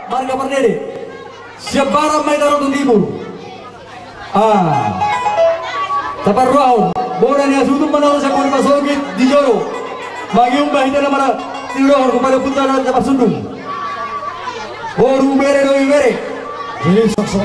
Marga Pardede. Siap barang main Tarutung Timur. Tapar round. Bola ni asutum menang sa Kuni Pasogit di Joro. Magiumbah hindi na mara tinulohan kepada putaran Tapar Sundung. Boru bere doi bere. Ini sok-sok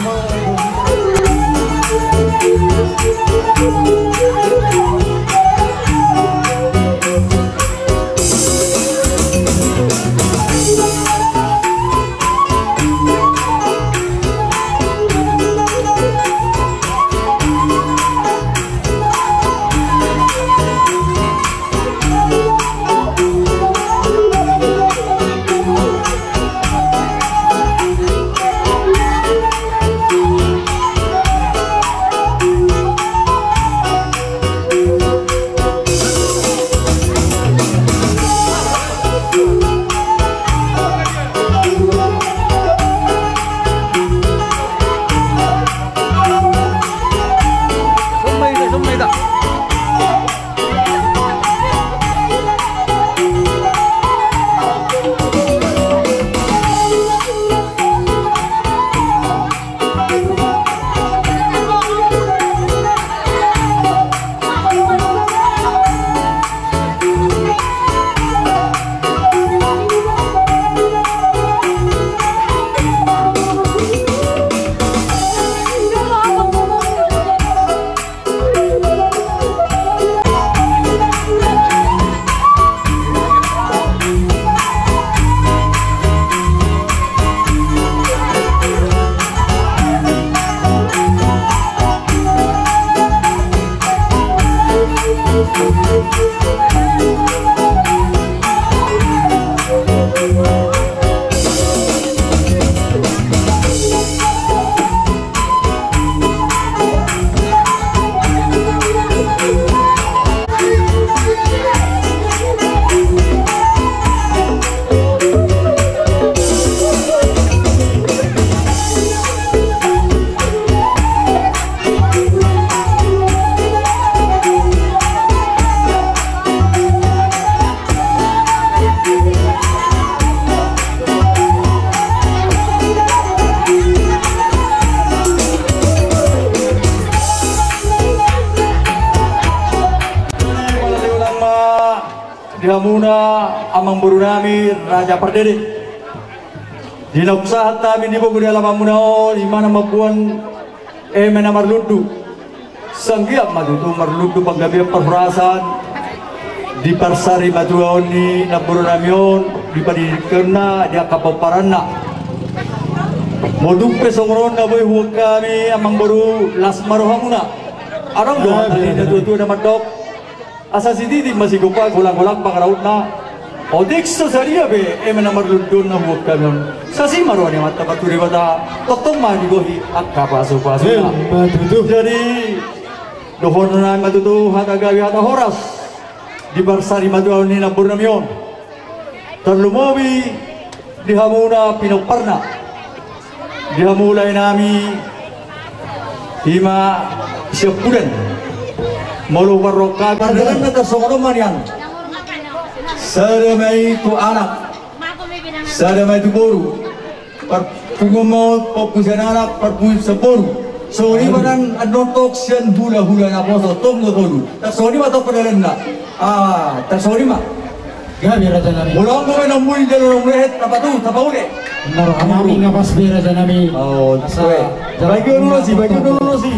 Dihamuna amang burunami Raja Pardede. Dinausahat namin di bawah dalam amunao di mana mapuan mena marludu. Sanggiap madudu marludu panggabi perferasan di parsari matuaoni na burunamion di padikena dia kapaparana. Modumpe songron na boy huwag kami amang buru lasmarohamuna. Arang doon tali na tutu na madok. Asa si Didi masih gupag gulang-gulang pangaraut na odik sa sariya be emana marlundun na huwag kami sa si marwani mata paturi bata totong manigohi at kapaso-paso na jadi dohon na matutu hatagawi hata horas di barsari matuaw ni nabur namion terlumobi dihamuna pinoparna dihamulay nami hima siapudan Mulu barokah perjalanan ke Songoroman yang sedemai itu anak, sedemai itu boru, perpungumot, perpujian anak, perpujian seboru. Sori badan adontok sian hula-hula na poso tom ngotolu. Tersori mah atau perjalanan na? Tersori mah. Ya biar aja nami. Ulang kau menemui jalur melihat apa tuh, apa udah? Naruh kami ngapas biar aja nami. Oh, bagi dulu sih, bagi dulu sih.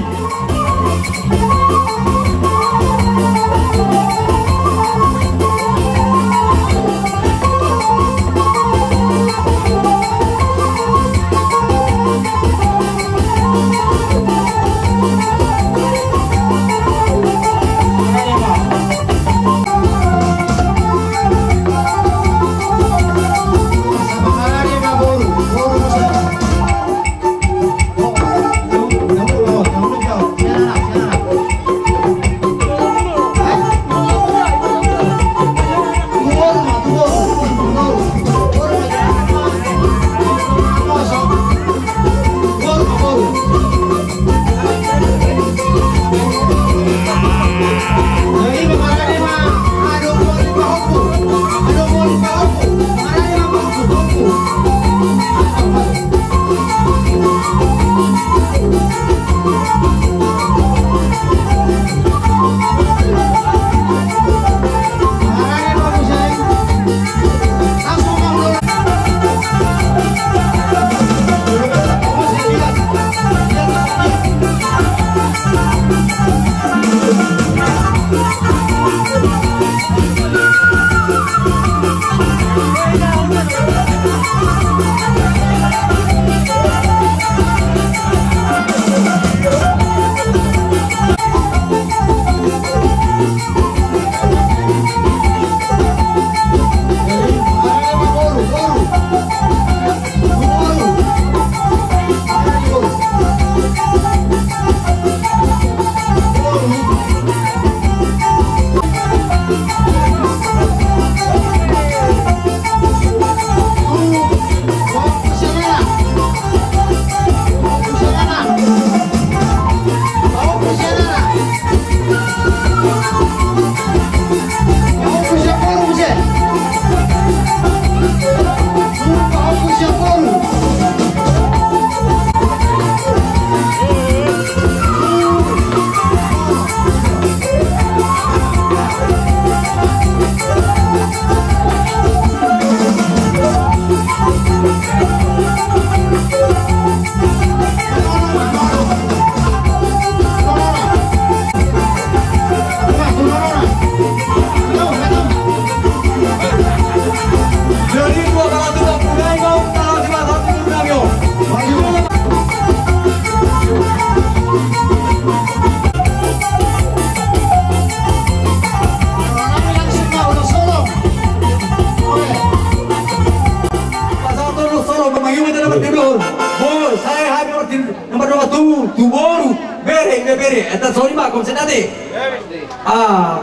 bagi mata nomor 2. Bor, saya habis nomor 2 tu boru. Bere. Eta sorry Pak, kom senate.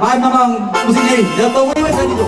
Baik memang musim ini. Jatuh mulai macam itu.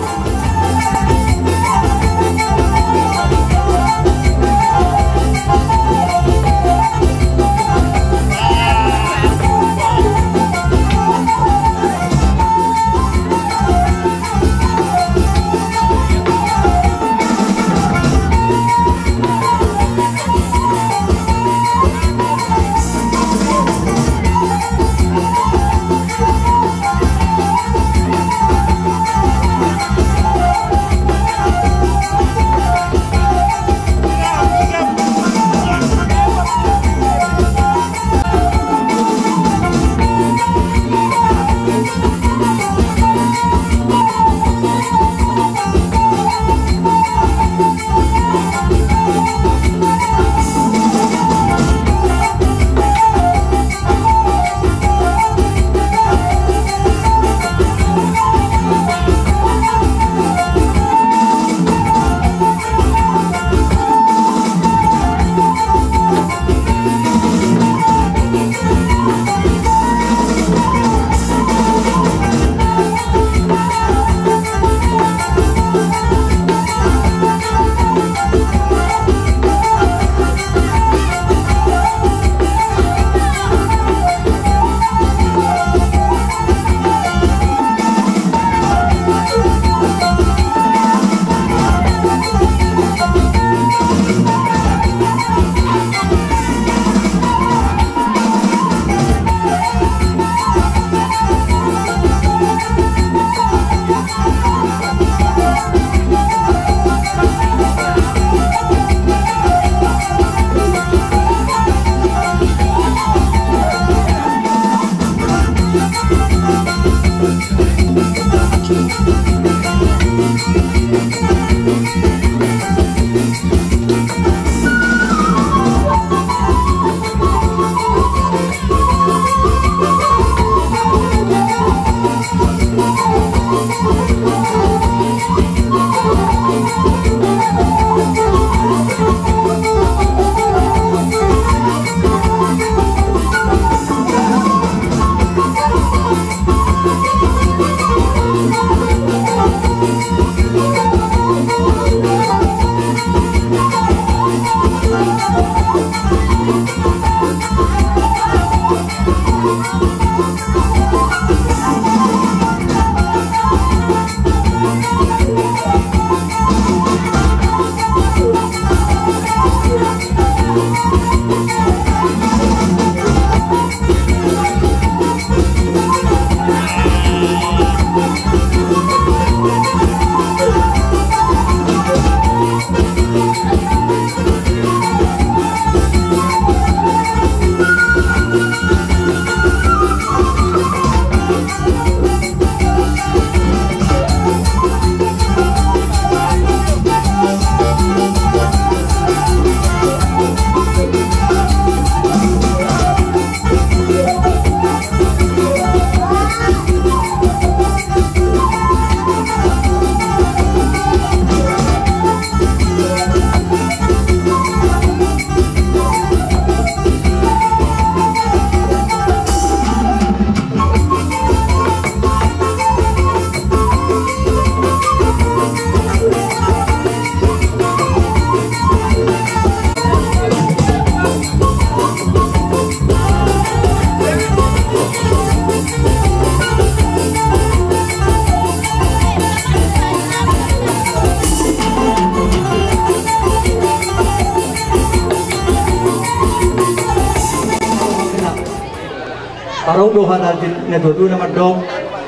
Araw dohan natin natuto na madong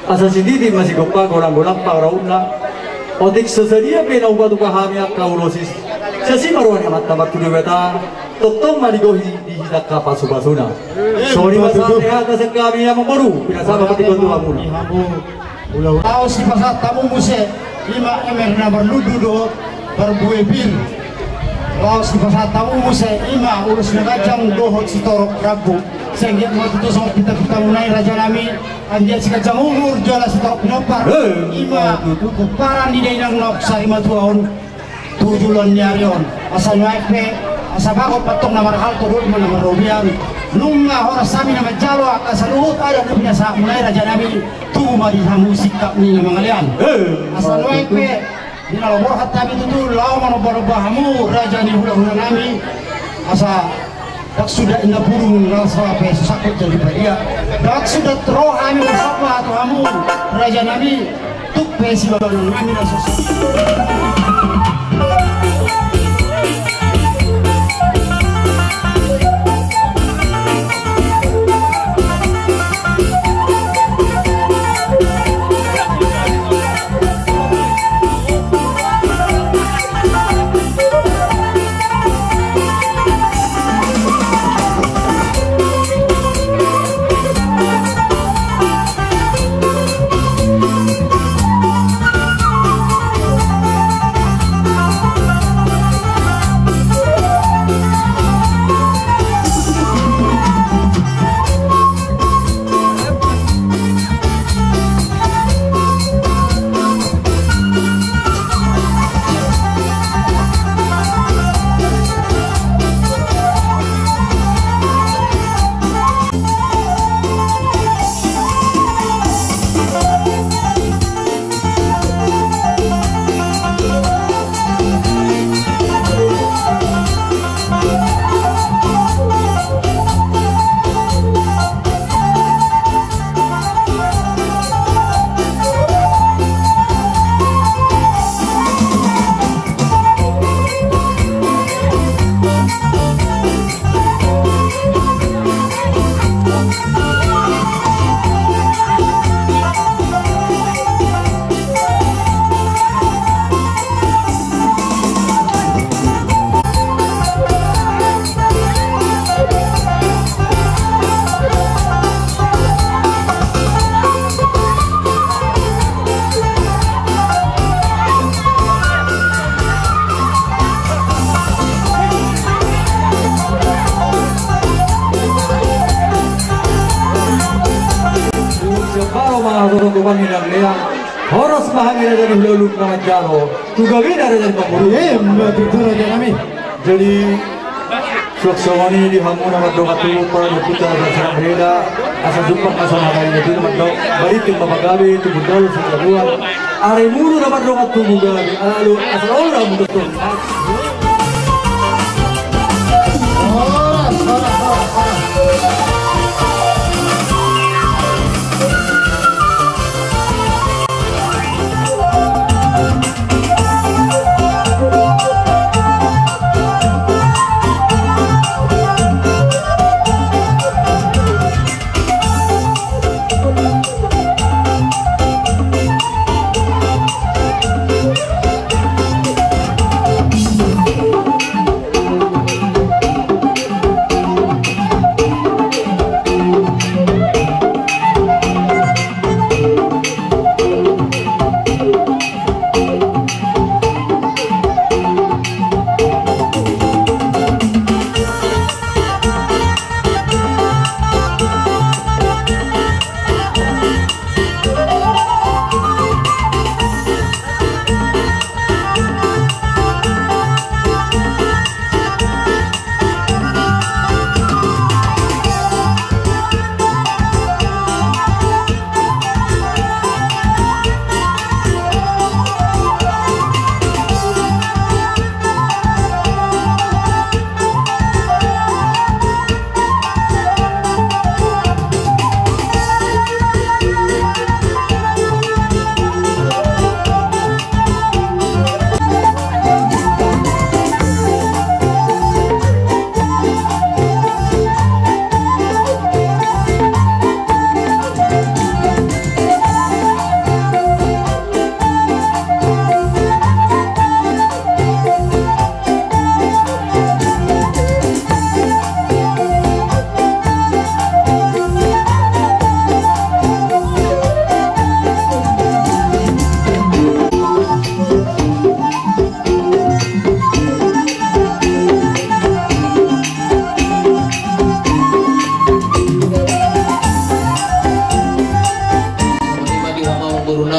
asa sindidi masih gopa golang-golang paraw na otik sesadia pena ubatu kahami kaulosis sesi maruan amat tamat kudu beta totong maligo di hidak kapasubasuna sorry masal atas kami yang membaru bila sama pati kontu amuna tahu si pasat tamu muse 5 MR nomor ludu berbuebin tahu si pasat tamu muse 5 urus negajang dohot si torok rabu sehingga waktu itu sama kita mulai raja nami anjir si kacang umur jual si torok nopar 5 kumparan di dalam nok sarima tuaun tujulan nyarion asa naikpe asa bakot patong nama hal turut nama robian nunga horas sami nama jalo asa luhut ada punya sa mulai raja nami tubuh mari musik kap ni nama ngalian asa naikpe di nalobor hatami itu lau mano bahamu raja ni hula nami asa dak sudah indah burung nasa pe sakut jadi dia dak sudah rohani sapa atau kamu raja nami tuk pe si balang nami nasa horas bahagia dari luluk nama jalo juga beda dari pemburu betul raja nami jadi suaksawani di hamu nama doa tu para putra dan serang beda asal jumpa asal makai jadi nama doa baik tim bapak gabi tu budal sudah buat hari mulu nama doa tu gabi lalu asal orang betul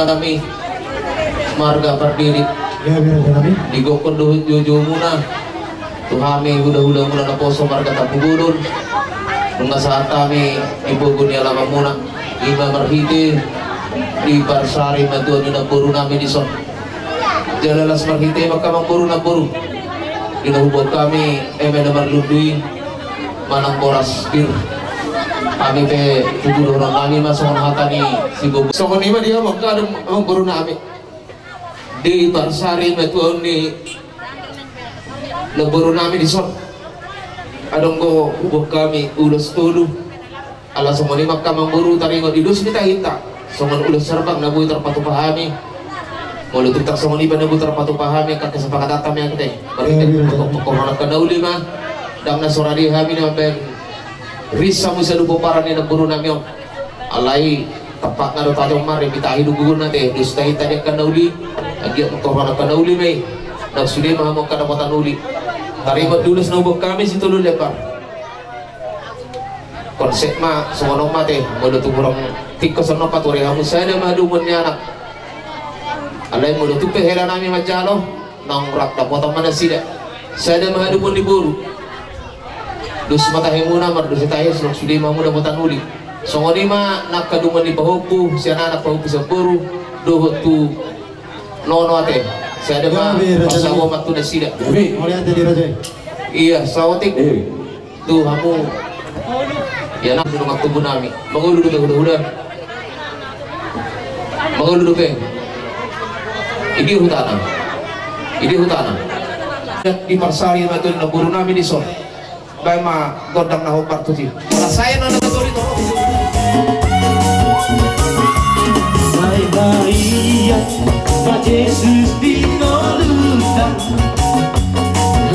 Kami marga berdiri Ya biar kami. Digokon dojo muna. Tuhami hula-hula muna na poso marga tapugulon. Nung saat kami ibugon niya lamang muna. Ima marhiti di Barsari matuan yung nagburo namin ison. Jalalas marhiti magkamang na buro. Ginahubog kami na marlunduin manang boras bir. Kami pe tubulo orang kami masuk hata ni si Bobo. So kanima dia magkadang ang buro namin. Di Barsari matuan ni nagburo namin ison. Adong go hubog kami ulos tulo. Alas semua ni makamang buru taringon idus kita hinta. Semua ulos serbang nabuy terpatupahami. Mulut tak semua ni nabuy terpatupahami kak kesepakatan kami yang kita. Berarti pokok ka nauli mah. Dang na sorari kami na ben risa mo sa lupo para ni nagburu namin. Alay tapak na do tayong mari kita hidugugon natin. Dus tayo tadi ka nauli. Agyat mo ka nauli may. Nagsudi mahamong kadapatan uli. Taringon dulos na hubog kami si Tulul Lepar. Konsep mah semua mate mulut kurang tikos no paturi kamu saya madumun ni anak alai mulut tu pehela nami majalo nang rak dapat mana sida saya madumun di buru dus mata hemuna mar dus tayo sok sudi mamu dapat uli songoni mah nak kadumun di pahupu si anak pahupu sa buru doh tu nono ate saya mah pasawo matu na sida iya sawatik tu kamu ya nak dulu waktu bunami mangulu dulu mangulu dulu ini hutana di Barsari itu na buru nami di son bay ma godang na hopar tuti para saya na natori to Maria ma Jesus dinoluta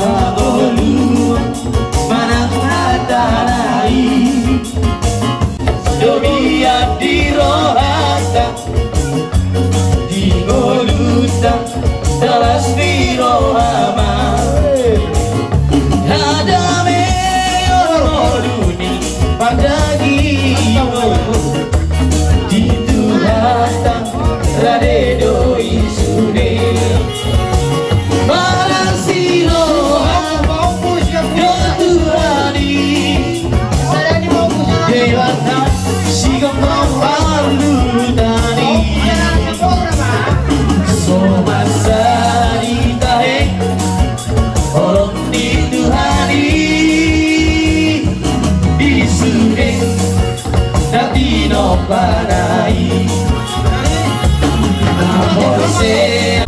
Hallelujah mananghatanai Doria di rohata di goluta dalas di rohama hadame yoroluni padagi di tuhata radedo isude balasilo Dewata sigam mawaludani Somasari tahe Orang dituhani Disuhe Dati no panai Namose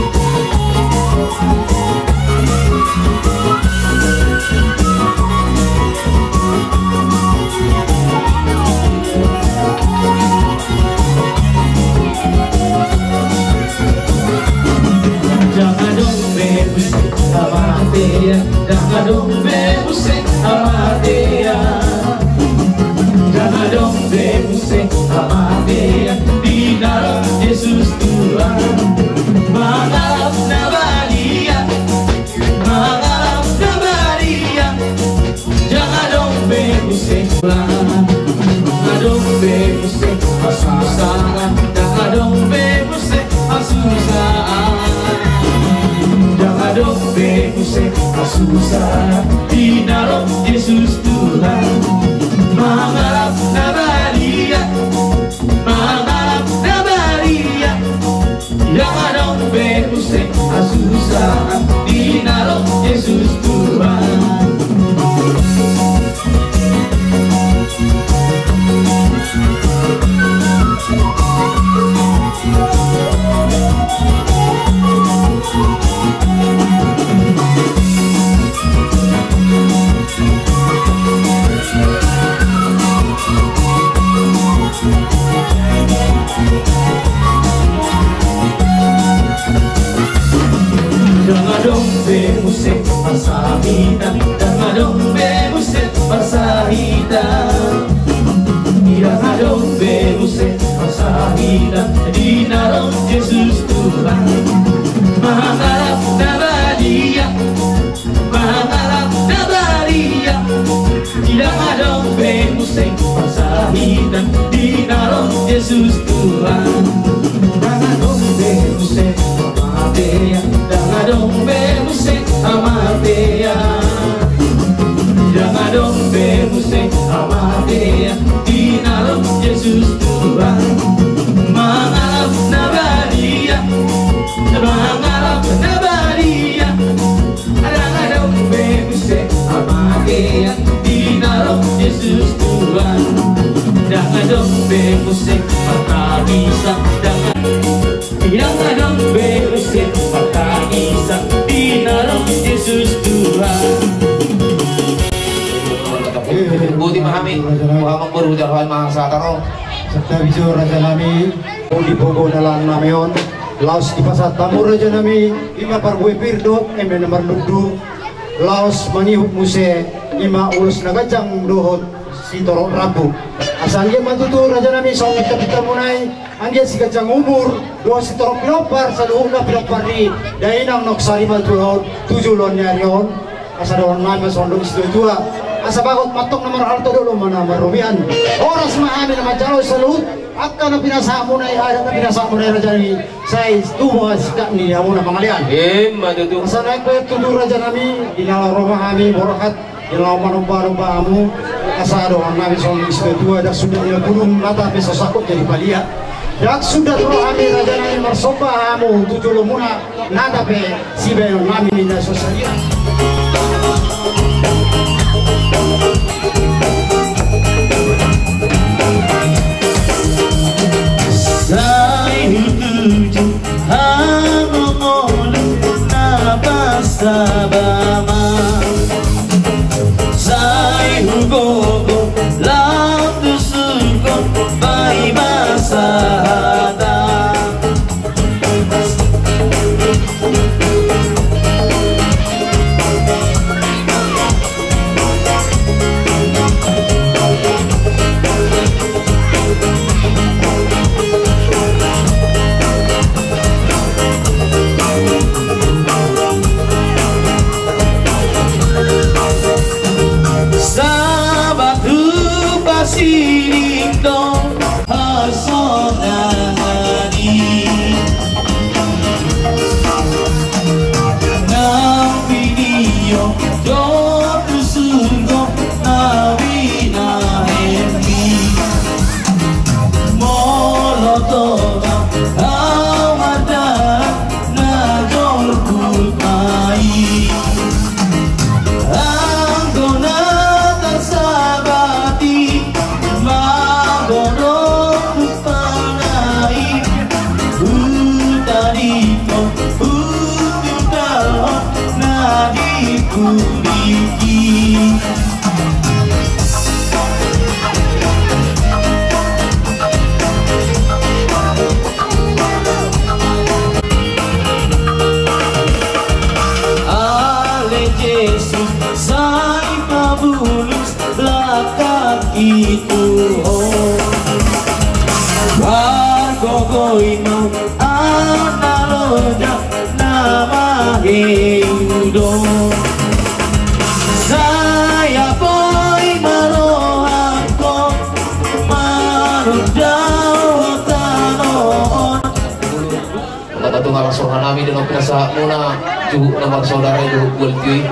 Jangan dong bebuse amatea Jangan dong bebuse amatea Di dalam Yesus Tuhan Mengalap nabalia Mengalap nabalia Jangan dong bebuse Jangan dong bebuse asusahan Jangan dong bebuse asusahan Jangan dong bebuse susah di dalam Yesus Tuhan mengalap nabalia jangan dong bebuse susah di dalam Yesus Tuhan Jangan dong bebuse pasahita Jangan dong bebuse pasahita Jangan dong bebuse pasahita Di dalam Yesus Tuhan Mengalap nabalia Mengalap nabalia Jangan dong bebuse pasahita Di dalam Yesus Tuhan Jangan dong bebuse amatea, dangadong bebuse amatea, dangadong bebuse amatea, dinarok Yesus Tuhan, mangarap na baria, mangarap na baria, dangadong bebuse amatea, dinarok Yesus Tuhan, dangadong bebuse matabisa, dangadong bebuse matabisa, dinarok Yesus Tuhan. Buti mahami, muhamang berudahan mahasataro. Serta bisu raja nami, di pogo dalam namion, laos di pasar tamu raja nami, ima pargue pirdo, embe nomor nudu, laos manihuk muse, ima ulus nagajang dohot si torok rabu. Asal dia matutu raja nami song kita munai, angge si gajang umur, doh si torok pinopar, saluhna pinopar di, dainang noksari matuhot, 7 lon nyarion, asal doon nami sondong situ tua. Asa bagot matok nomor alto dulu mana marumian oras mahami na majalo salut akan na pinasamo na ada na pinasamo na raja ni saya tuwa sika ni amo na pangalian Matutu. asa naik pe tudu raja nami dinala roma kami borokat dinala manomba amu asa do nami song tua dak sudah ila gunung lata pe sosakot jadi balia dak sudah do kami raja nami marsoba amu tujulo muna nada pe sibe nami minda sosalia. Sai hutuju hamongolu napasabama, sai hugogo lautu suko bai masahada. Silindo hasonani nang video jotu surgo nawina hemi molotova awada na jolku mai anggona tersabati magorong panai utarito ututalo nadi kuriki ale Jesus sai pabulus lakat itu wargogoino analoja nama heudo saya boy marohako marudao tanon Kata ngalah sohana nami dengan pinasa muna juhuk nama saudara juhuk bulti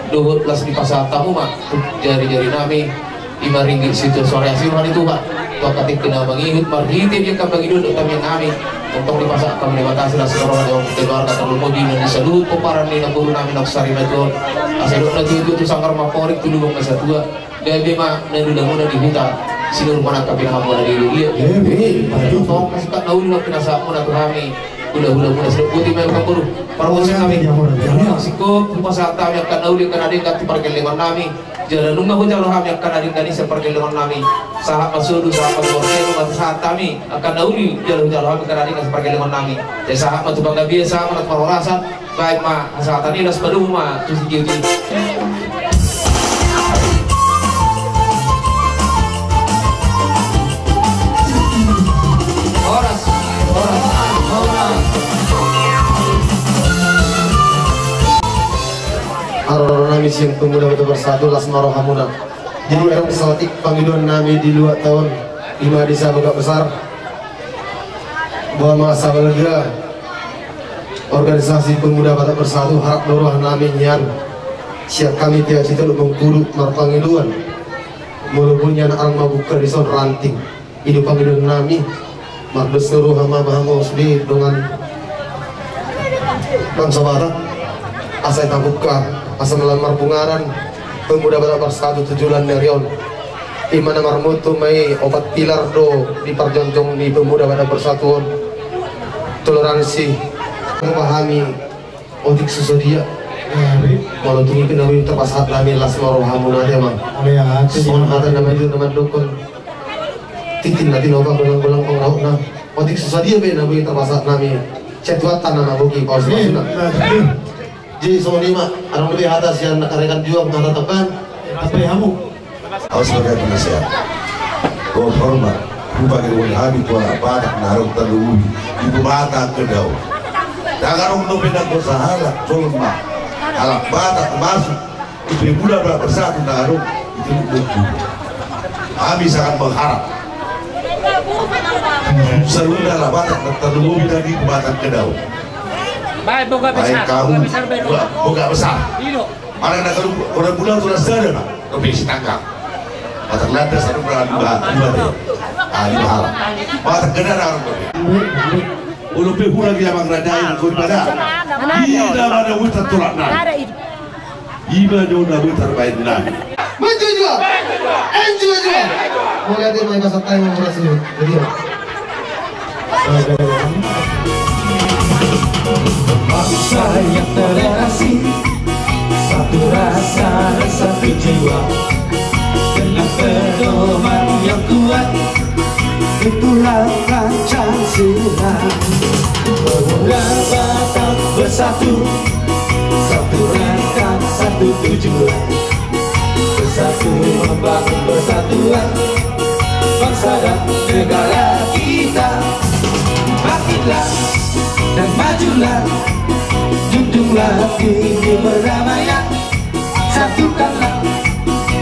duhut las di pasar tamu mak jari-jari nami 5 ringgit situ sore asiran itu mak tua katik kena mengihut marhiti dia kan bagi duduk kami nami untuk di pasar kami terima kasih lah seorang yang keluarga terlalu mobil dan disalut peparan ni nak guru nami nak sari betul asal duduk lagi itu sangkar maporik tu dulu masa tua dia bema dan muda di hutan sinur mana kami hamu dari dia itu tolong kasih kat nauli nak pinasa muna tu kami udah sudah putih memang guru perwasi kami sikop pasal kami akan nauli akan ada kat pergelengan nami jalan nunggu pun jalan kami akan ada dari sepergelengan nami sahabat sudu sahabat borneo saat kami akan nauli jalan kami akan ada kat pergelengan nami jadi sahabat tu bangga biasa menat perolasan baik mah saat ini las pada rumah tu sikit Arona nami siang pemuda itu bersatu las marohamuna. Jadi orang kesaltik panggilan nami di 2 tahun 5 desa buka besar. Bawa masa belega. Organisasi Pemuda Batak Bersatu harap norohan nami nyan siap kami tiap situ mengkudu marpangiluan mulubunyan alma buka di son ranting hidup panggilan nami mardes seluruh hama bahama usli dengan bangsa Batak asa buka asa melamar bungaran Pemuda Batak Bersatu tujuan nerion imana marmutu mai obat pilar do di parjonjong di Pemuda Batak Bersatuan toleransi memahami odik sesudia kalau tunggu nabi terpasat nami lasmar rohamuna dia mang mohon kata nama itu nama dukun titin nanti noba gulang-gulang pengraut na odik sesudia be nabi terpasat nami cetuatan nama buki kau sebasuna jadi semua lima orang lebih atas yang rekan juang mengatakan apa kamu harus sebagai penasehat kau hormat bagi wahami tua Batak naruh terlalu ibu Batak kedau jangan menopeng dan bersahalah colma alat Batak masuk Pemuda Batak Bersatu naruh itu lucu kami sangat mengharap seluruh Batak terlalu dari Batak kedau baik kamu boga besar orang nak orang bulan sudah sadar lebih setangkap Batak lantas ada berada di malam Batak kedar orang ulu pehu lagi yang mengradain kau pada ida mana wutar tolak nani iba jona wutar baik nani maju juga enju juga mau lihat dia main masa time yang berhasil jadi bangsa yang toleransi satu rasa dan satu jiwa dengan pedoman yang kuat itulah Pancasila. Pemuda Batak Bersatu satu rangka satu tujuan bersatu membangun persatuan bangsa dan negara kita. Bangkitlah dan majulah junjunglah tinggi perdamaian satukanlah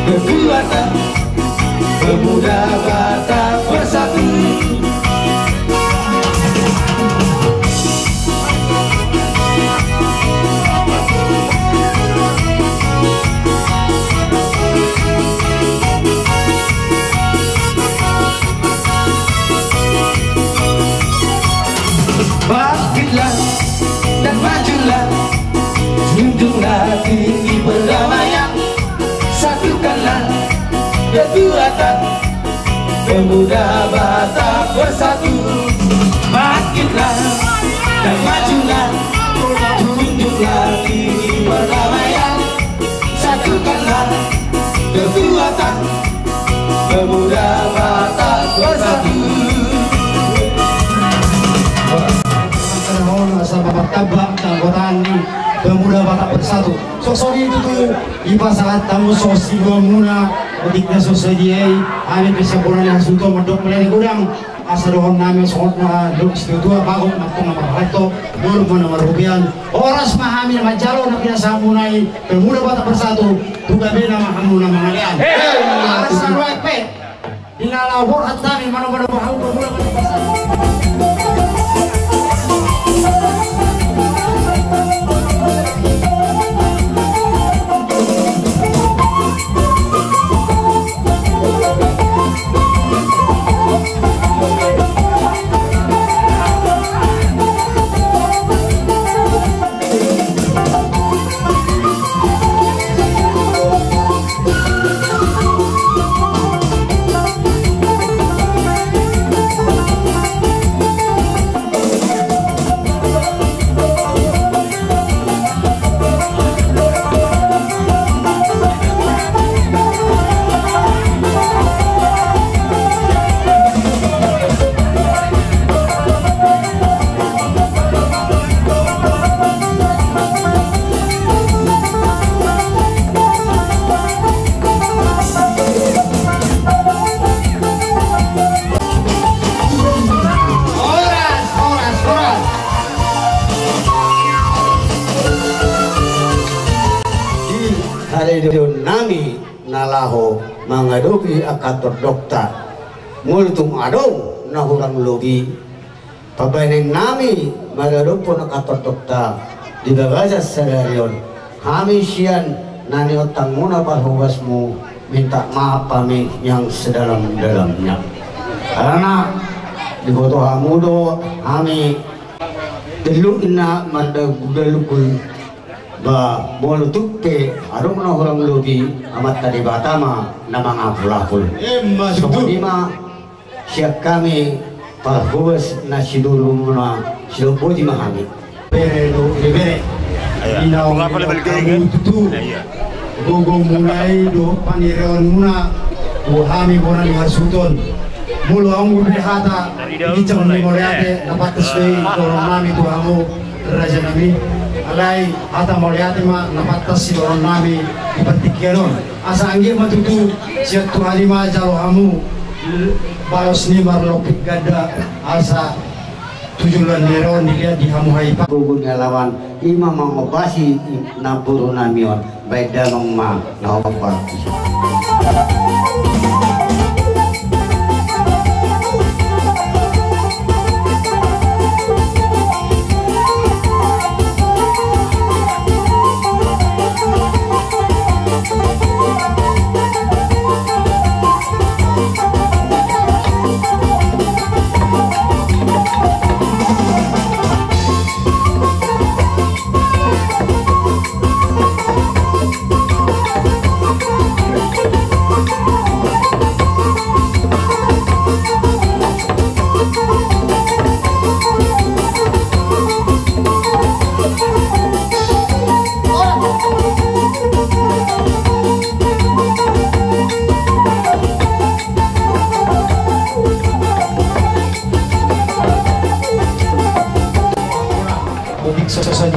kekuatan Pemuda Batak Bersatu. Bangkitlah dan majulah junjunglah tinggi perdamaian satukanlah kekuatan Pemuda Batak Bersatu. Bangkitlah dan majulah junjunglah tinggi perdamaian satukanlah kekuatan Pemuda Batak Bersatu. Sahabat tabak keanggotaan Pemuda Batak Bersatu. Sosori itu tuh iba saat tamu sosi gomuna odiknya sosediai ane pesabonan yang suto medok melani gudang asadohon nami sotna dok setua bagot makung nomor reto nur nomor rupian oras mahami nama jalo nak kita samunai Pemuda Batak Bersatu tuga bena mahamu nama ngalian asal wepe dinalawor hatami mana-mana mahamu Pemuda Batak Bersatu. Nami nalaho mengadopi akator dokter multung adong nahurang logi pabainin nami magalupo na katotokta di bagasas sa darion kami siyan nani utang muna parhugas mo minta maaf kami yang sedalam-dalamnya karena di boto hamudo kami teluk na mandagudalukul ba bolu tukke arong na orang lobi amat tadi batama na mga pulapul sumudima siya kami parhugas na siduro muna silupodi mahami pero libere inaw kamu tutu gogong mulai do panireon muna buhami bonan hasuton mulu ang ubihata icang memoriate napatas kay dorong nami tuhango raja nami alay hata moliate ma napatas si dorong nami ipatikyanon asa anggi matutu siya tuhalima jalo hamu balos ni marlopik gada asa tujuan neron dia dihamuhai pak gugun lawan ima mangobasi na buru namion baik dalam ma na apa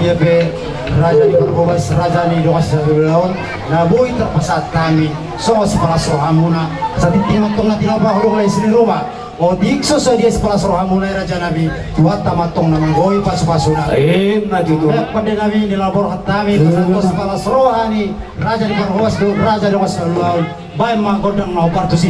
dia be raja di Barkobas raja di Dokas Sabulaon na boy terpasat kami so si palas rohamuna sa titinatong na tinapa hulong lay sini rumah o dikso sa dia si palas rohamuna raja nabi tuat tamatong na manggoy pasu-pasuna matutu pada nabi nilabor hatami sa palas rohani raja di Barkobas do raja di Dokas Sabulaon bay magodang na opartusi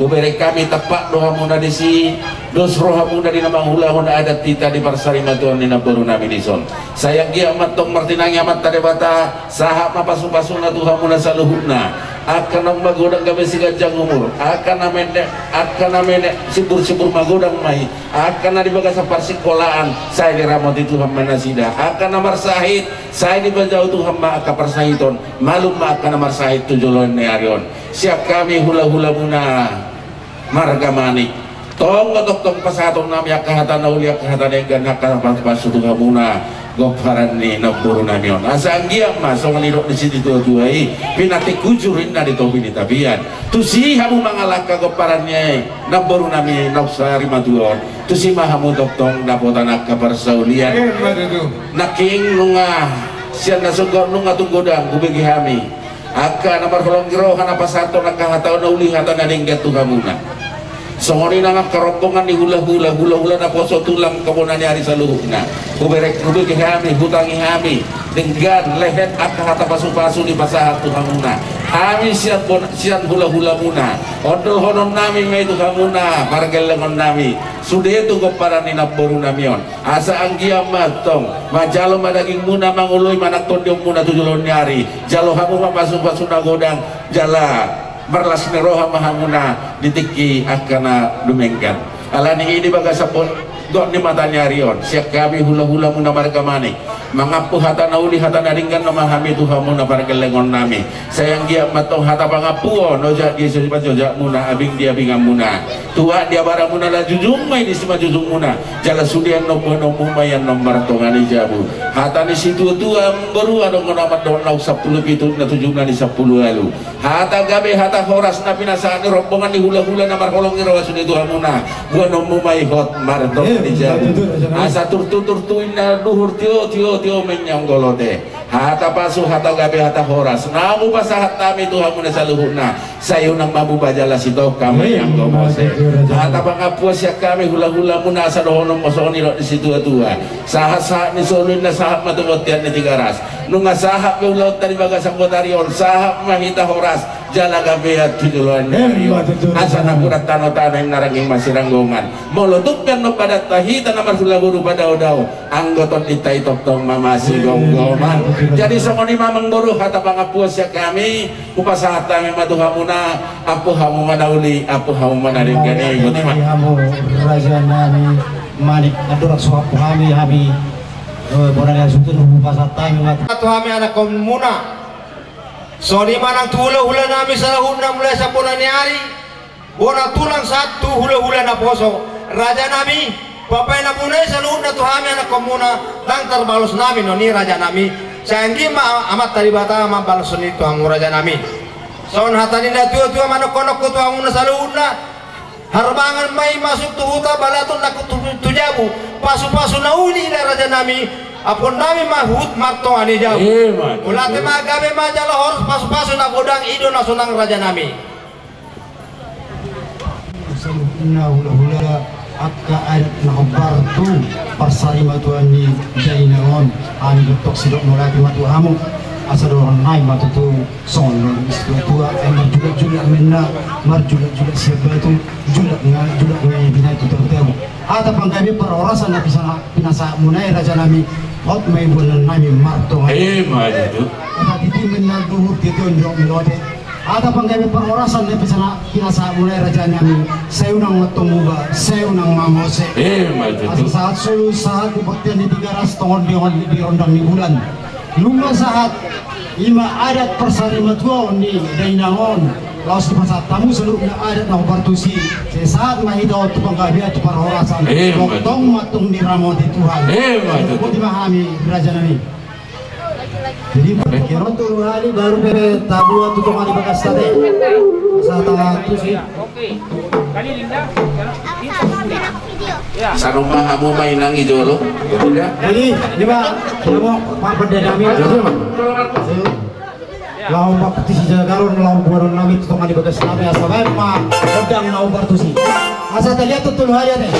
Kuberi kami tepat doa muna di si dos roha muna di nama hulahun adat tita di parsari matuan di nabaru nami di son sayang dia matong martinangi amat tade bata sahab ma pasu-pasuna tuha muna saluhuna akan magodang kami si gajang umur akan namene sibur-sibur magodang mai akan di bagasa parsikolaan saya di ramot itu hamba nasida akan namar sahid saya di bajau tuh hamba akapar sahiton malum ma akan namar sahid tujulon nearion siap kami hula-hula muna marga manik tong tong pasaton nami akahatan naulia akahatan egan akahatan pasutu hamuna goparan ni naburu namion asa anggiam mas songan idok di situ tuai pinati kujurin na di topi di tabian tu si hamu mangalaka goparannya naburu nami nafsari matuon tu si mahamu tong dapotan akabar saulian naking nunga sian nasugor nunga tunggodang kubegi hami aka namar kolong girohan apa satu nakahatan naulihatan naninggat tu hamuna songori nangak kerombongan di hula-hula na poso tulang kemonanya hari saluhna kuberek kubeki hami hutangi hami dengan lehet akah pasu-pasu di pasar tuhamuna kami sian hula-hula muna odol honon nami may tuhamuna pargelengon nami sudah itu kepada nina boru namion asa anggia matong majalo madaging muna mangului manak tondiong muna tujulon nyari jalo hamu pasu-pasu nagodang jala berlas neroha mahamuna ditiki akana dumengkan alani ini baga sapon dok ni matanya rion siap kami hula-hula muna marga manik mangapu hata nauli hata naringgan memahami Tuhan muna para kelengon nami sayang dia matong hata pangapuo noja dia sesipat joja muna abing dia bingang muna tua dia barang muna la jujung mai di sema jujung muna jala sudian nopo nopo mayan nomor tongani jabu hata ni situ tua baru ada ngonamat don lau 10 pitu na 7 na di 10 lalu hata gabe hata horas na pinasaan ni rombongan di hula-hula na markolong ni rawasun itu muna gua nopo mai hot marto di jabu asa tur-tur tuin na duhur tio menyang golote hata pasu hata gabe hata horas namu pasahat nami Tuhan muna sa luhuna sayo nang mabubajala sito kami yang gomose hata pangapuas ya kami hula-hula muna sa dohonom mosoni di situ tua sahat-sahat ni solun na sahat matumotian ni tigaras nung sahat beulot dari bagas anggotarion sahat mahita horas jala gabe at tujuluan asa nakurat tano-tano yang naranging masiranggongan molotupkan no pada tahita na marhula-guru pada-odaw anggoton itay tong mamasi gonggoman jadi songoni mamang boruh hata pangapuas ya kami upasahat kami matuha muna apu hamu manauli apu hamu manaringgani hamu raja nami manik adurak suapu kami bonang sutun upasahat kami matuha kami anak komuna so di manang hula-hula nami salahuna mulai sa punani hari bona tulang satu hula-hula na poso raja nami Bapak na punay sa luhod na tuhami anak komuna tang terbalos namin no ni raja nami sayang di amat tadi bata mabalos nito ang raja nami so hatanin na tua-tua manok-konok ko tuang muna sa luhod na harbangan may masuk tuhuta balaton na tujabu pasu-pasu na uli na raja nami apon nami mahut marto ani jabu ulate magabe majalo horos pasu-pasu na godang ido na sunang raja nami sa luhod na hula-hula akka adat na kabarto parsari matuan ni Jainaon ani gutok sidok mulati matuhamu asa doron nai matutu sonon istutua ay marjulak-julak menna marjulak-julak siapa itu julak ngai binay tututego ata panggabi parorasan na pinasa munay raja nami hot may bulan nami marto maju ata titi menna duhur tito ndok milote ada panggabi parorasan na pinasa mulai raja nami sayo nang matumuba sayo nang mamose asa saat sulu saat dibaktian di tigaras tongon di rondang ni bulan luma saat ima adat persari matua ni dainangon laos di pasat tamu seluruhnya adat na bartusi saat mahida tu panggabi at parorasan tong matung di ramon di Tuhan buat dimahami raja nami jadi kira tuh hari baru bebe tabu tutup hari bekas tadi saat itu sih kali linda sarumah kamu mainang ijolo jadi lima pak perdana kami lau pak petisi jagarun lau buaron nami tutup hari bekas tadi asal baik pak pedang lau bartusi asal terlihat tutul hari ada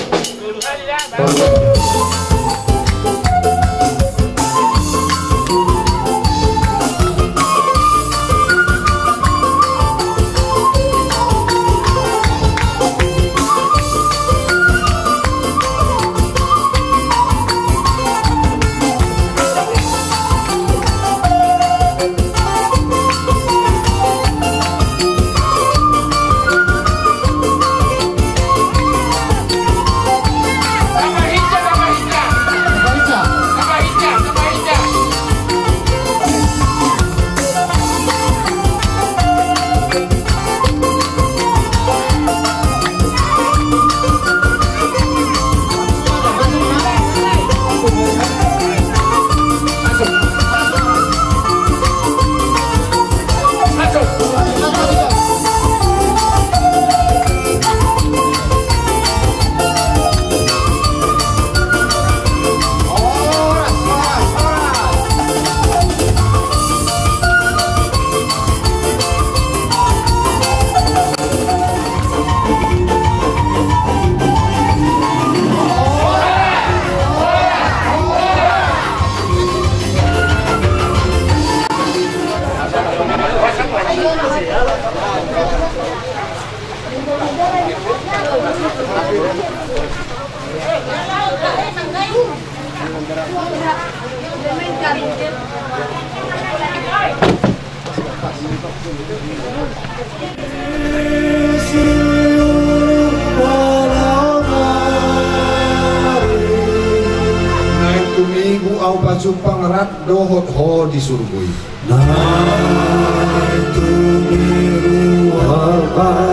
tumigu au pacumpang rat dohot ho di surgui. Nai tumigu au pacumpang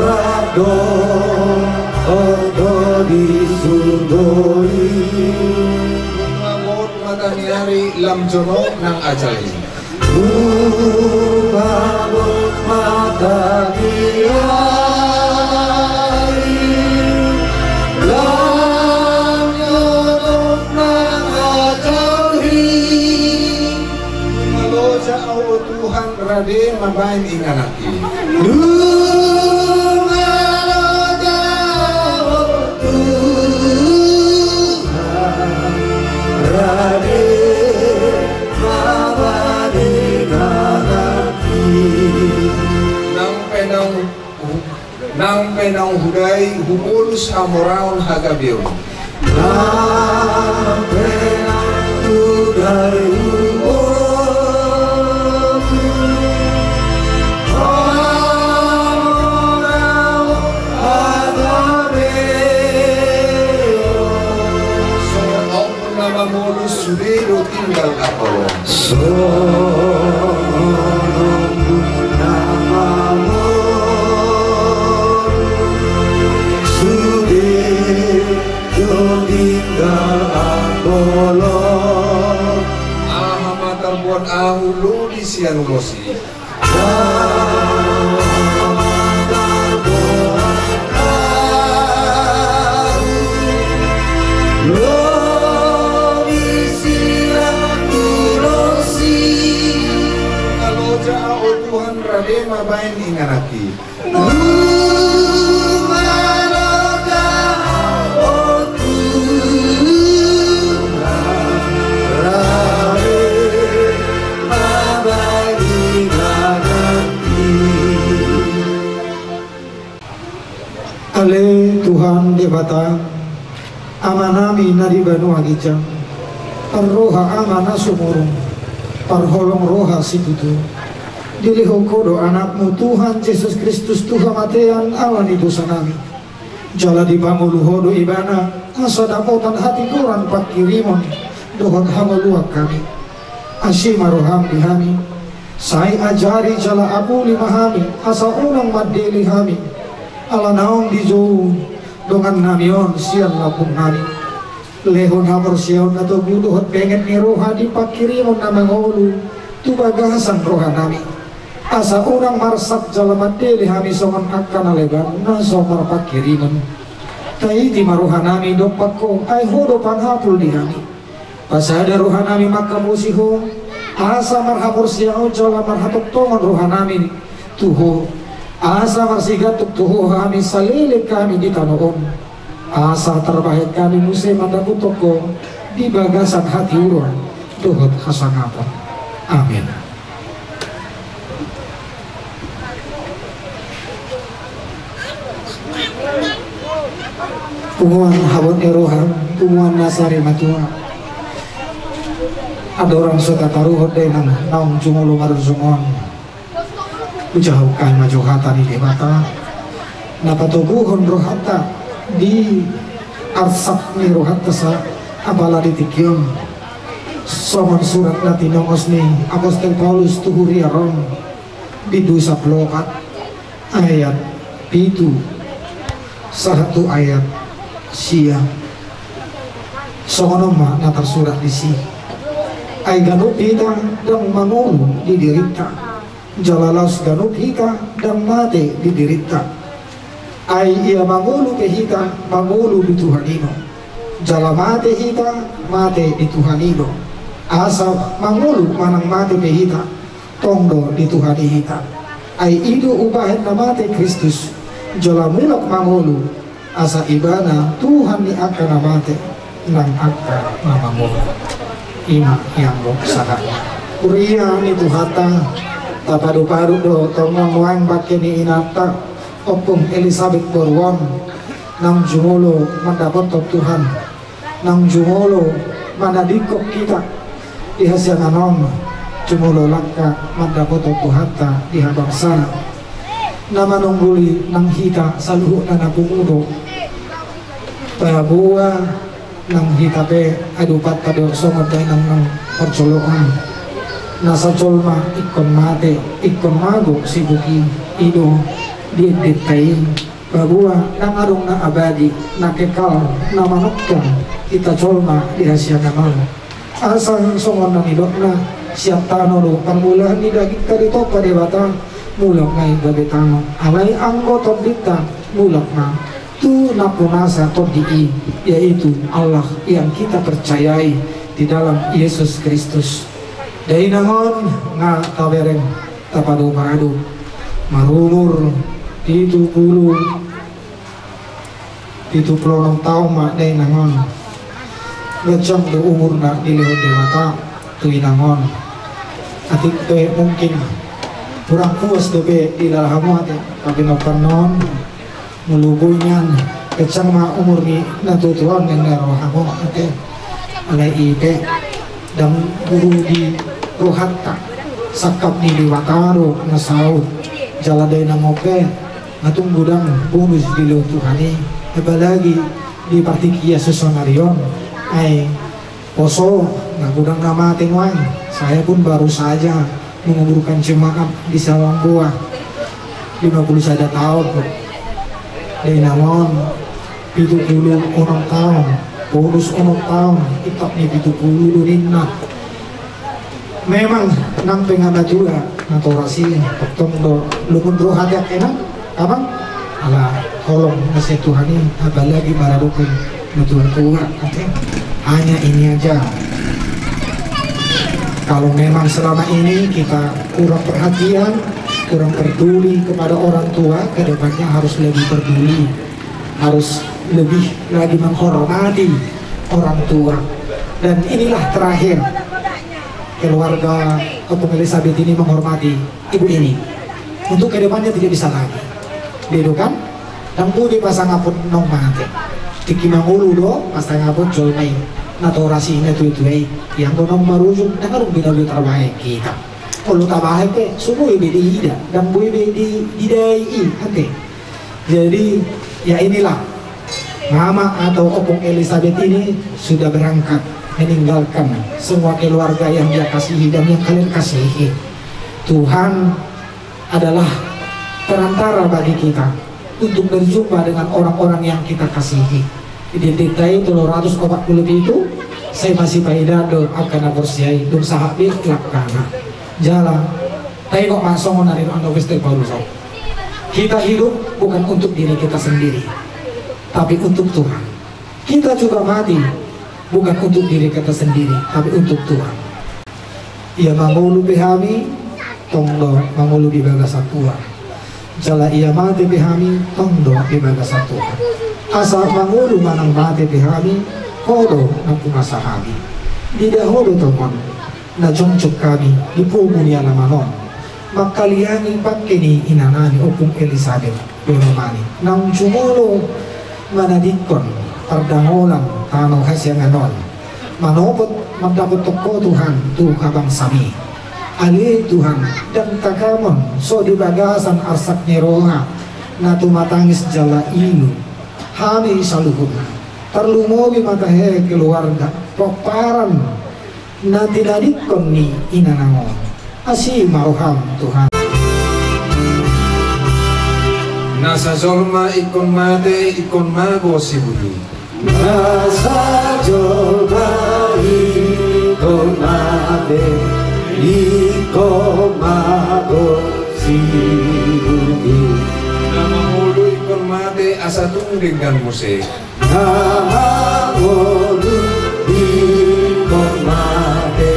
rat dohot di surgui. Ngamot mataniari lam jono nang ajali. Ngamot mataniari lam jono nang ajali. Maloja au Tuhan Raden mabain inganaki. Nang penang hudai humulus amoraon hagabion. Nang penang hudai humulus amoraon hagabion. Soal nama mulus sudido tinggal Apollo. Terbuat ahulu di sianulosi. Kalau jauh Tuhan Raden mabain inganaki. Ale Tuhan Dewata amanami nari banu agijang parroha amana sumurung parholong roha situtu diliho kodo anakmu Tuhan Yesus Kristus Tuhan matean awani dosa nami jala dibangulu hodo ibana asa dapotan hati kurang pakirimon dohon hamaluak kami asyima roham dihami sai ajari jala abu limahami asa unang madeli hami ala naong di jauh dengan namion siang lapung nami lehon hamor siang atau buduh pengen ni roha di pakirimon nama ngolu tu bagasan roha nami asa orang marsak jalamat deli hami songan akan aleban na somar pakirimon taiti maruha nami dopako ay hodo panghapul di hami pasada roha nami maka musiho asa marhamor siang jalamat hatok tongan roha nami tuho asa marsigatuk tuho kami salilit kami di tanoon asa terbaik kami musay mandaputoko di bagasan hati uron tuhot hasangapon. Amin. Punguan habon erohan punguan nasari matua ada orang suka taruh dengan naung jumolo marunsungon ujauhkan maju hata di dewata napatubuhon rohata di arsak ni rohata sa abala di tikyon soman surat natinongos ni Apostol Paulus tuhuri arong di dosa plokat ayat pitu satu ayat siang somanoma na tersurat di si ay ganut kita dan mangulu di dirita jalalas ganut hika dan mate di dirita ay ia mangulu ke hika mangulu di Tuhanino jala mate hika mate di Tuhanino asa mangulu manang mate ke hika tongdo di Tuhani hika ay itu ubahin na mate Kristus jala mulak mangulu asa ibana Tuhan ni akan na mate nang akan na mangulu ima yang boksakan kuria ni Tuhata tapadu-padu do tongong wang pakai ni inata opung Elizabeth Borwon nang jumolo mendapat Tuhan nang jumolo manadikok kita di hasil anom jumolo langka mendapat Tuhata di habang sana nama nungguli nang hita saluhu na napumudo Bahwa nang hitape adupat pada songot nang percolokan nasa colma ikon mate ikon mago sibuki ido didetain bahwa nang arung na abadi na kekal na manukkan kita colma di hasia namal asal songon nang idok na siap tanoro pangmulaan di daging kadito padewata mulak ngai babetano alai anggota dita mulak na tu napunasa todi yaitu Allah yang kita percayai di dalam Yesus Kristus. Dai nangon nga tawereng tapado parado marumur 70 tahun mak dai nangon ngecam do umur na dilihut dewata tu nangon atik pe mungkin kurang puas dobe di dalam hati tapi nopanon mulubuyan kecang ma umur ni natutuan yang nero hamo ate alai ite dan guru di rohatta sakap ni liwataro na saud jaladay na mope ngatung gudang bonus di lo Tuhani apalagi di partikia sesonarion ay poso na gudang namatin wang saya pun baru saja menguburkan jemaat di Sawang Buah 51 tahun dari namun 70 orang tahun bonus orang tahun itak ni 70 dunin na memang nang pengana juga naturasi potong do lumun roh hati enak apa ala tolong nasi Tuhan ini apalagi maradukun betul tua hanya ini aja kalau memang selama ini kita kurang perhatian kurang peduli kepada orang tua, kedepannya harus lebih peduli, harus lebih lagi menghormati orang tua. Dan inilah terakhir keluarga Opung Elizabeth ini menghormati ibu ini. Untuk kedepannya tidak bisa lagi. Dedo kan? Dan budi pasang apun nong mate. Tiki mangulu do pasang apun jolmai. Naturasi ini tuh yang nong marujung dan harus bina terbaik kita. Kalau tak baik pe, semua ibu di ida dan bu ibu di idai nanti. Jadi ya inilah Mama atau Opung Elizabeth ini sudah berangkat meninggalkan semua keluarga yang dia kasihi dan yang kalian kasihi. Tuhan adalah perantara bagi kita untuk berjumpa dengan orang-orang yang kita kasihi. Di detai 340 lebih itu saya masih paidado akan bersiai dong sahabat lakana. Jalan, tengok masong dari ando festival Paulus. Kita hidup bukan untuk diri kita sendiri, tapi untuk Tuhan. Kita juga mati bukan untuk diri kita sendiri, tapi untuk Tuhan. Ia mangulu behami, tongdo mangulu di bagasa Tuhan. Jala ia mati behami, tongdo di bagasa Tuhan. Asal mangulu manang mati behami, hodo nampun asahami. Tidak hodo teman. Na jongcok kami di pumunia na manon makaliani pakini inanani Opung Elizabeth Benomani nang jumulo manadikon pardangolang tano hasya nganon manopot magdapot toko Tuhan tu kabang sami ali Tuhan dan takamon so di bagasan arsak neroha na tumatangis jala ilu hami saluhuna terlumogi matahe keluarga paparan na tinadikon ni inanangon asi maruham Tuhan nasa zolma ikon mate ikon mago sibuhi nasa zolma ikon mate ikon mago sibuhi nama mulu ikon mate asa tunggingan musik nama mulu ikon mate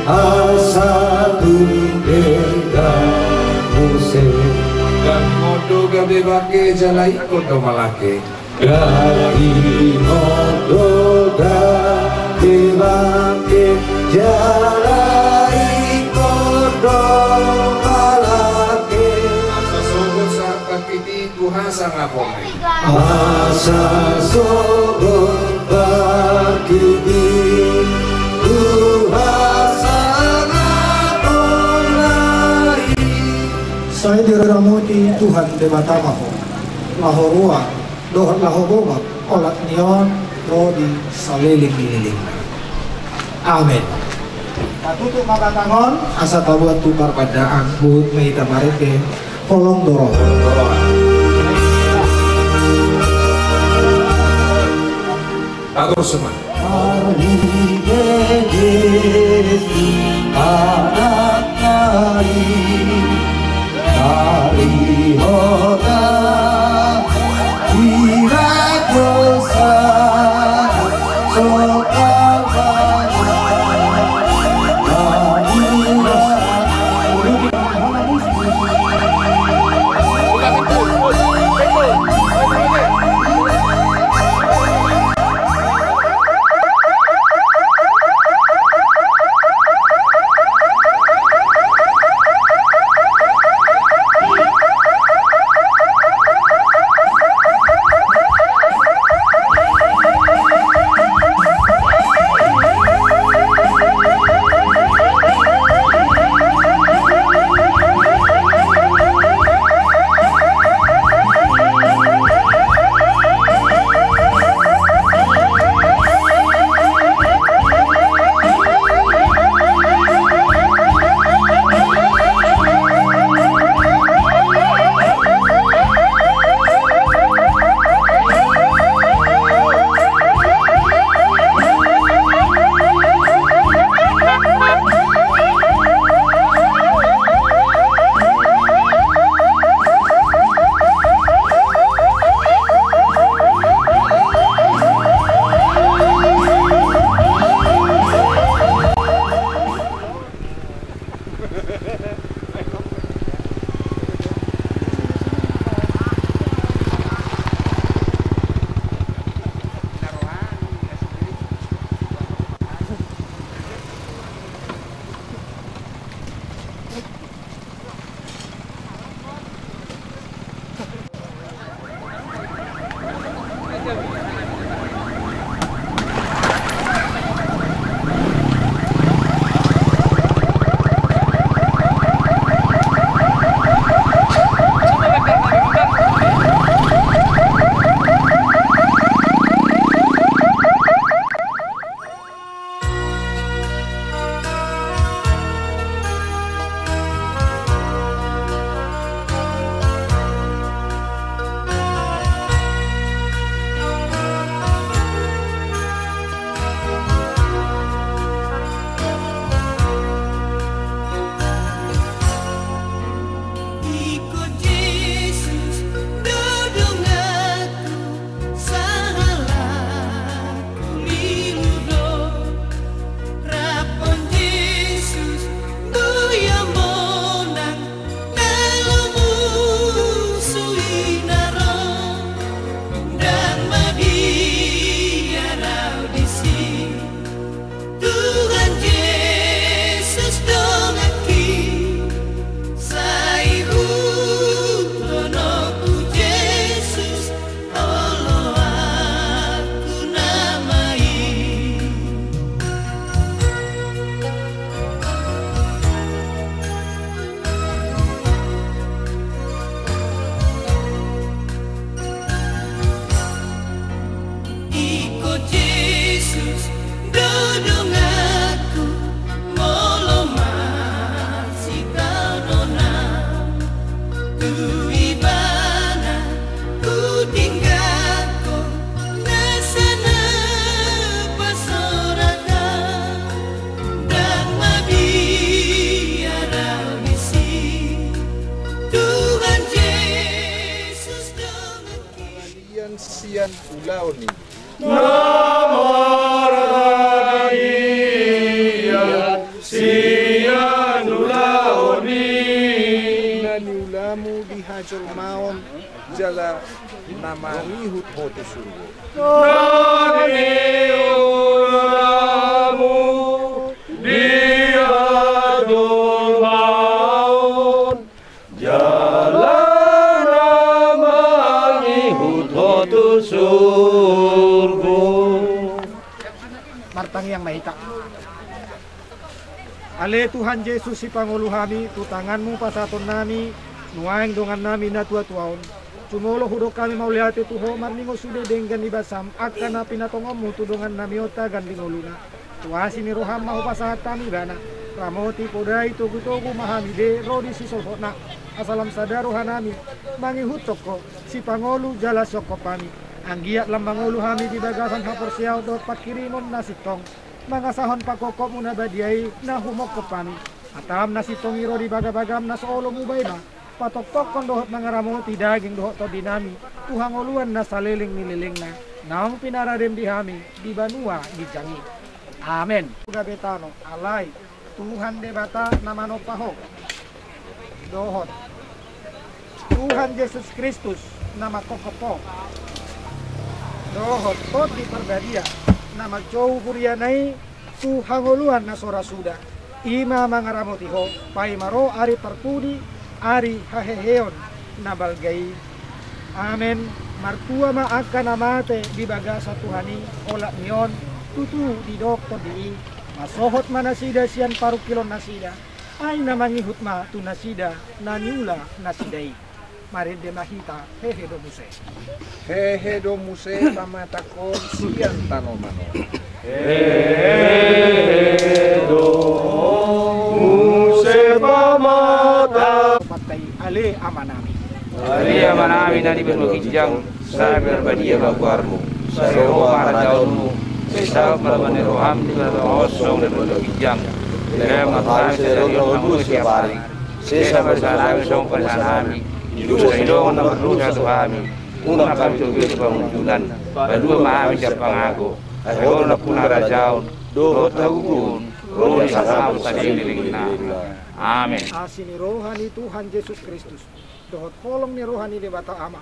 asa tunggingan musik dan modo gabe bake jala ikon do malake gadi modo gabe bake jala ikon do malake asa sogot sa kakiti kuhasa ngapomri asa sogot kakiti kuhasa ngapomri. Saya direramuti Tuhan debata maho lahorua dohot lahobongot olat nion lo di saliling-liling. Amin. Tutup mata tangon asa tabuat tukar pada angkut meita mareke kolong dorong. Atur semua. Hari anak nari hari hoda kira dosa sokal sian ulaoni. Sian ulaoni. Nani ulamu dihajol maon jala namani hut hotu surgo. Nani ulamu dihajol maon jala surgo. Martang yang mahita. Ale Tuhan Yesus si Pangulu kami, tu tanganmu pasaton nami, nuaing dongan nami na tua tuaon. Cumolo hudok kami mau lihat itu homar ningo sudah dengan ibasam akan na pinatongamu tudungan namiota ganding uluna. Tuasi ni roham mau pasahat kami gana. Ramoti podai tugu-tugu mahami de rodi si solhona. Asalam sadaru hanami mangihut toko si pangolu jala soko pami. Anggiat lambang ulu hami di bagasan hapor siau dot pakirimon nasitong. Mangasahon pakokop muna badiai na humok ko pami. Atam nasitong iro di bagabagam na soolo mubay ba. Patok-tok kon dohot mangaramoti daging dohot to dinami. Tuhang uluan na saliling nililing na. Naong pinaradim di hami di banua di jangi. Amen. Gabetano alay Tuhan debata namano paho. Dohot Tuhan Yesus Kristus nama kokopo. Dohot tot di perbadia nama jauh kurianai Tuhan uluan na sora suda. Ima mangaramoti ho pai maro ari terpudi Ari haheheon nabalgai. Amen. Martua ma akan namate di bagasa Tuhani olak nion tutu di dokter di masohot manasida sian paru kilon nasida ay namangihut ma tu nasida naniula nasidai. Mari de mahita hehe do muse. Hehe do muse pamatakon sian tanomano. Hehe do muse pamata. Patai ale amanami. Ali amanami nani berwakijang sa berbadia baguarmu. Sa roho maradaunmu. Sa malamani roham di berosong dan berwakijang. Lem matami serong namu siapari. Sesa bersalami song persanami. Dosa idong na berdosa tuhami. Una kami tujuh di pengunjulan. Badua mahami siapa ngaku. Ayo na punah rajaun. Dohot tagugun. Roh sakam tadi dilingna. Amin. Asini rohani Tuhan Yesus Kristus. Dohot kolong ni rohani di bata ama.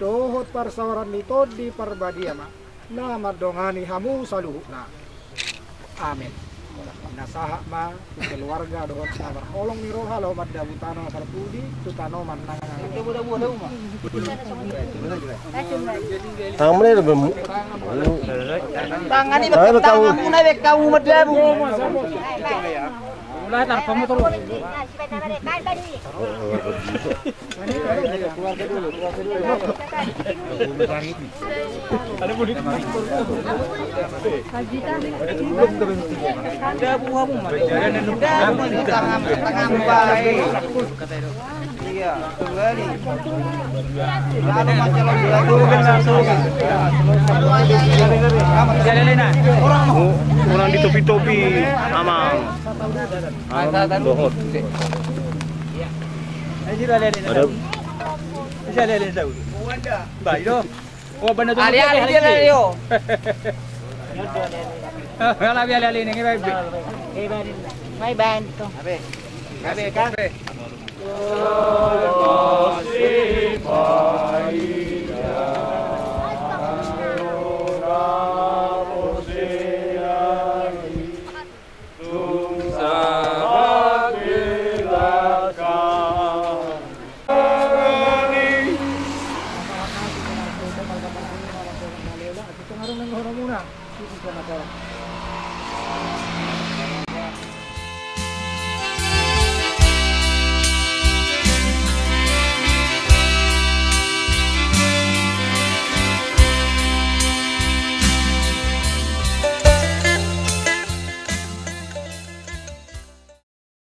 Dohot parsawaran ni tod di parbadia ma. Nama dongani hamu saluhna. Amin. Nasaha ma keluarga dohot sabar kolong ni roha lo madda butano parpudi tutano manang. Tangan ini bemu. Tangan ini kamu naik kamu madabu. Mulai tanpa motor. Ada buah tangan baik. Iya, kembali. Lalu macam Orang di topi-topi amang. Dohot. Ali